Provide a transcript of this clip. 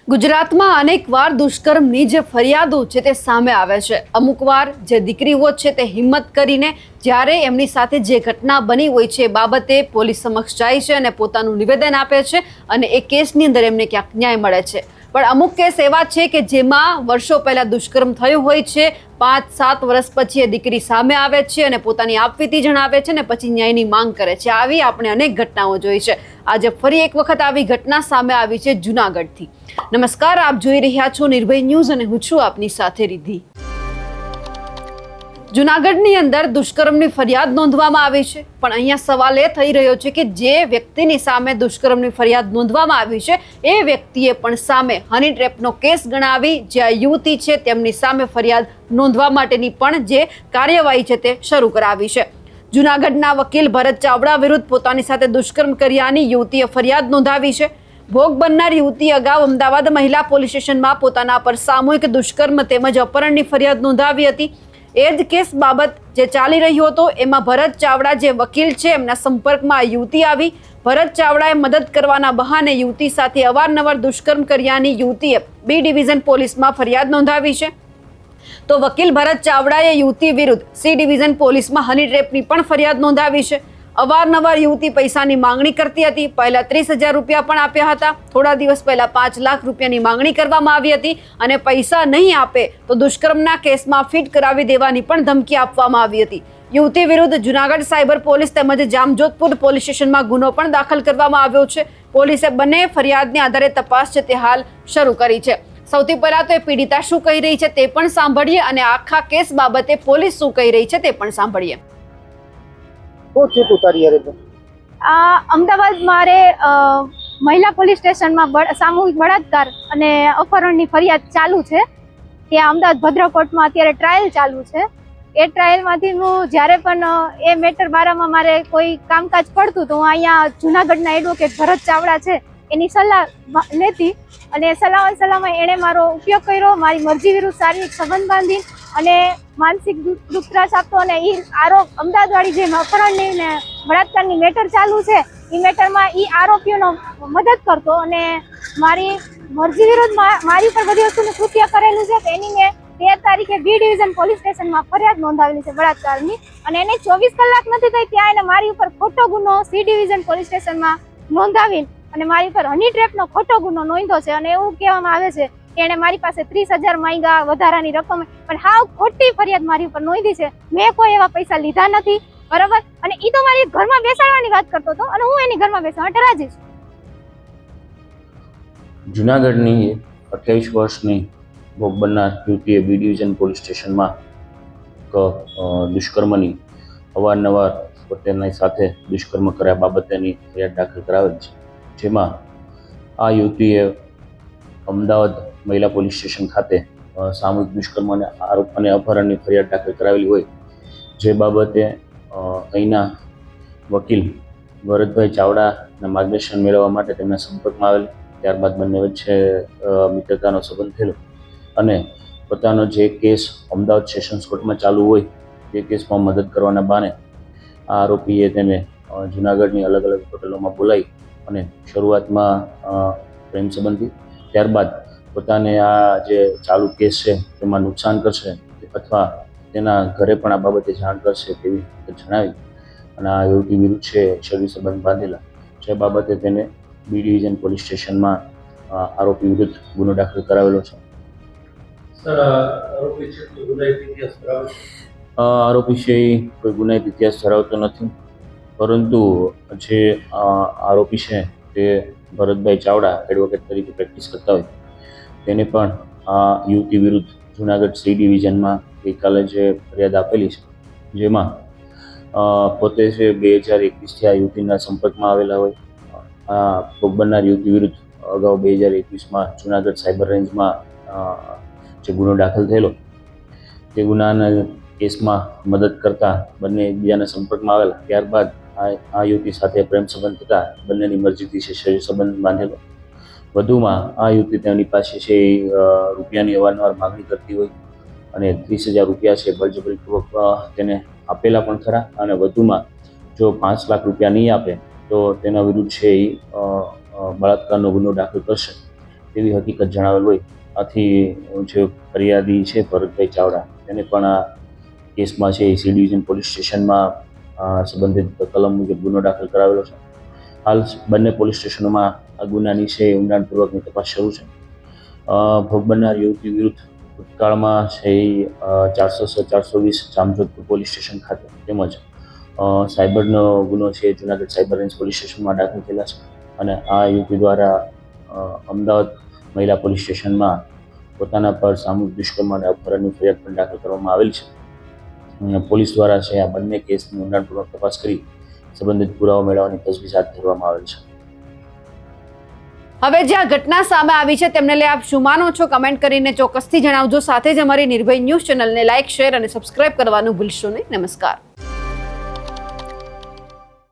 ગુજરાતમાં અનેકવાર દુષ્કર્મની જે ફરિયાદો છે તે સામે આવે છે. અમુકવાર જે દીકરીઓ છે તે હિંમત કરીને જ્યારે એમની સાથે જે ઘટના બની હોય છે એ બાબતે પોલીસ સમક્ષ જાય છે અને પોતાનું નિવેદન આપે છે અને એ કેસની અંદર એમને ક્યાંક ન્યાય મળે છે. પણ અમુક કેસ એવા છે કે જેમાં વર્ષો પહેલા દુષ્કર્મ થયું હોય છે, 5-7 વર્ષ પછી એ દીકરી સામે આવે છે અને પોતાની આપવીતી જણાવે છે ને પછી ન્યાયની માંગ કરે છે. આવી આપણે અનેક ઘટનાઓ જોઈ છે. આજે ફરી એક વખત આવી ઘટના સામે આવી છે જૂનાગઢથી. નમસ્કાર, આપ જોઈ રહ્યા છો નિર્ભય ન્યૂઝ અને હું છું આપની સાથે રિદ્ધિ. જૂનાગઢની અંદર દુષ્કર્મની ફરિયાદ નોંધવામાં આવી છે, પણ અહીંયા સવાલ એ થઈ રહ્યો છે કે જે વ્યક્તિની સામે દુષ્કર્મની ફરિયાદ નોંધવામાં આવી છે એ વ્યક્તિએ પણ સામે હની ટ્રેપનો કેસ ગણાવી જે આ યુવતી છે તેમની સામે ફરિયાદ નોંધવા માટેની પણ જે કાર્યવાહી છે તે શરૂ કરાવી છે. જૂનાગઢના વકીલ ભરત ચાવડા વિરુદ્ધ પોતાની સાથે દુષ્કર્મ કર્યાની યુવતીએ ફરિયાદ નોંધાવી છે. ભોગ બનનાર યુવતી અગાઉ અમદાવાદ મહિલા પોલીસ સ્ટેશનમાં પોતાના પર સામૂહિક દુષ્કર્મ તેમજ અપહરણની ફરિયાદ નોંધાવી હતી. એ જ કેસ બાબત જે ચાલી રહ્યો હતો એમાં ભરત ચાવડા જે વકીલ છે એમના સંપર્કમાં આ યુવતી આવી. ભરત ચાવડાએ મદદ કરવાના બહાને યુવતી સાથે અવારનવાર દુષ્કર્મ કર્યાની યુવતીએ બી ડિવિઝન પોલીસમાં ફરિયાદ નોંધાવી છે. તો વકીલ ભરત ચાવડાએ યુવતી વિરુદ્ધ સી ડિવિઝન પોલીસમાં હની ટ્રેપની પણ ફરિયાદ નોંધાવી છે. અવારનવાર યુવતી પૈસાની માંગણી કરતી હતી. પહેલા 30,000 રૂપિયા પણ આપ્યા હતા. થોડા દિવસ પહેલા 5 લાખ રૂપિયાની માંગણી કરવામાં આવી હતી અને પૈસા નહીં આપે તો દુષ્કર્મના કેસમાં ફિટ કરાવી દેવાની પણ ધમકી આપવામાં આવી હતી. યુવતી વિરુદ્ધ જૂનાગઢ સાયબર પોલીસ તેમજ જામજોધપુર પોલીસ સ્ટેશનમાં ગુનો પણ દાખલ કરવામાં આવ્યો છે. પોલીસે બંને ફરિયાદને આધારે તપાસ છે તે હાલ શરૂ કરી છે. સૌથી પહેલા તો એ પીડિતા શું કહી રહી છે તે પણ સાંભળીએ અને આખા કેસ બાબતે પોલીસ શું કહી રહી છે તે પણ સાંભળીએ. અમદાવાદ મારે મહિલા પોલીસ સ્ટેશનમાં સામૂહિક બળાત્કાર અને અપહરણની ફરિયાદ ચાલુ છે. ત્યાં અમદાવાદ ભદ્ર કોર્ટમાં અત્યારે ટ્રાયલ ચાલુ છે. એ ટ્રાયલમાંથી હું જ્યારે પણ એ મેટર બારામાં મારે કોઈ કામકાજ પડતું તો હું અહીંયા જૂનાગઢના એડવોકેટ ભરત ચાવડા છે એની સલાહ લેતી અને સલાહમાં એણે મારો ઉપયોગ કર્યો. મારી મરજી વિરુદ્ધ શારીરિક સંબંધ બાંધી અને માનસિક દુઃખ ત્રાસ આપતો અને એ આરોપ અમદાવાદવાળી જે અપહરણની ને બળાત્કારની મેટર ચાલુ છે એ મેટરમાં એ આરોપીઓનો મદદ કરતો અને મારી મરજી વિરુદ્ધ મારી ઉપર બધી વસ્તુનું કૃત્ય કરેલું છે. એની મેં 13 તારીખે બી ડિવિઝન પોલીસ સ્ટેશનમાં ફરિયાદ નોંધાવેલી છે બળાત્કારની અને એને 24 કલાક નથી થઈ ત્યાં એને મારી ઉપર ખોટો ગુનો સી ડિવિઝન પોલીસ સ્ટેશનમાં નોંધાવી અને મારી ઉપર હની ટ્રેપનો ખોટો ગુનો નોંધ્યો છે અને એવું કહેવામાં આવે છે કે એણે મારી પાસે 30,000 માંગ્યા વધારાની રકમ, પણ હાવ ખોટી ફરિયાદ મારી ઉપર નોંધી છે. મેં કોઈ એવા પૈસા લીધા નથી, બરાબર. અને એ તો મારી ઘરમાં બેસાડવાની વાત કરતો હતો અને હું એની ઘરમાં બેસવા માટે રાજી છું. જૂનાગઢની 28 વર્ષની ભોગ બનનાર યુવતીએ બી ડિવિઝન પોલીસ સ્ટેશનમાં દુષ્કર્મની અવારનવાર પોતાની સાથે દુષ્કર્મ કર્યા બાબતેની ફરિયાદ દાખલ કરાવેલ છે. જેમાં આ યુવતીએ અમદાવાદ મહિલા પોલીસ સ્ટેશન ખાતે સામૂહિક દુષ્કર્મ અને અપહરણની ફરિયાદ દાખલ કરાવેલી હોય જે બાબતે અહીંના વકીલ ભરતભાઈ ચાવડાના માર્ગદર્શન મેળવવા માટે તેમના સંપર્કમાં આવેલ. ત્યારબાદ બંને વચ્ચે મિત્રતાનો સંબંધ થયેલો અને પોતાનો જે કેસ અમદાવાદ સેશન્સ કોર્ટમાં ચાલુ હોય તે કેસમાં મદદ કરવાના બહાને આ આરોપીએ તેને જૂનાગઢની અલગ અલગ હોટલોમાં બોલાવી અને શરૂઆતમાં પ્રેમ સંબંધી, ત્યારબાદ પોતાને આ જે ચાલુ કેસ છે તેમાં નુકસાન કરશે અથવા તેના ઘરે પણ આ બાબતે જાણ કરશે તેવી જણાવી અને આ યુવતી વિરુદ્ધ છે શરીર સંબંધ બાંધેલા જે બાબતે તેને બી ડિવિઝન પોલીસ સ્ટેશનમાં આરોપી વિરુદ્ધ ગુનો દાખલ કરાવેલો છે. આરોપી છે એ કોઈ ગુનાહિત ઇતિહાસ ધરાવતો નથી, પરંતુ જે આરોપી છે તે ભરતભાઈ ચાવડા એડવોકેટ તરીકે પ્રેક્ટિસ કરતા હોય તેને પણ આ યુવતી વિરુદ્ધ જૂનાગઢ સી ડિવિઝનમાં ગઈકાલે જે ફરિયાદ આપેલી છે જેમાં પોતે છે 2021થી આ યુવતીના સંપર્કમાં આવેલા હોય. આ ભોગ બનનાર યુવતી વિરુદ્ધ અગાઉ 2021માં જૂનાગઢ સાયબર રેન્જમાં જે ગુનો દાખલ થયેલો તે ગુનાના કેસમાં મદદ કરતા બંને એકબીજાના સંપર્કમાં આવેલા. ત્યારબાદ આ યુવતી સાથે પ્રેમ સંબંધ થતા બંનેની મરજીથી છે શરીર સંબંધ બાંધેલો. વધુમાં આ યુવતી તેની પાસે છે રૂપિયાની અવારનવાર માગણી કરતી હોય અને 30,000 રૂપિયા છે બળજબરીપૂર્વક તેને આપેલા પણ ખરા અને વધુમાં જો 5 લાખ રૂપિયા નહીં આપે તો તેના વિરુદ્ધ છે એ બળાત્કારનો ગુનો દાખલ કરશે તેવી હકીકત જણાવેલ હોય. આથી જે ફરિયાદી છે ભરતભાઈ ચાવડા તેને પણ આ કેસમાં છે સી ડિવિઝન પોલીસ સ્ટેશનમાં સંબંધિત કલમ મુજબ ગુનો દાખલ કરાવેલો છે. હાલ બંને પોલીસ સ્ટેશનોમાં આ ગુનાની છે ઊંડાણપૂર્વકની તપાસ શરૂ છે. ભોગ બનનાર યુવતી વિરુદ્ધ ભૂતકાળમાં છે 406-420 જામજોધપુર પોલીસ સ્ટેશન ખાતે તેમજ સાયબરનો ગુનો છે જુનાગઢ સાયબર રેન્જ પોલીસ સ્ટેશનમાં દાખલ થયેલા છે. અને આ યુવતી દ્વારા અમદાવાદ મહિલા પોલીસ સ્ટેશનમાં પોતાના પર સામૂહિક દુષ્કર્મ અને અપહરણની ફરિયાદ પણ દાખલ કરવામાં આવેલ છે. પોલીસ દ્વારા છે આ બંને કેસની ઊંડાણપૂર્વક તપાસ કરી સંબંધિત પુરાવા મેળવવાની તજવીજ હાથ ધરવામાં આવેલ છે. હવે જે આ ઘટના સામે આવી છે તેમને લઈ આપ શું માનો છો કમેન્ટ કરીને ચોક્કસથી જણાવજો. સાથે જ અમારી નિર્ભય ન્યૂઝ ચેનલને લાઇક, શેર અને સબસ્ક્રાઇબ કરવાનું ભૂલશો નહીં. નમસ્કાર.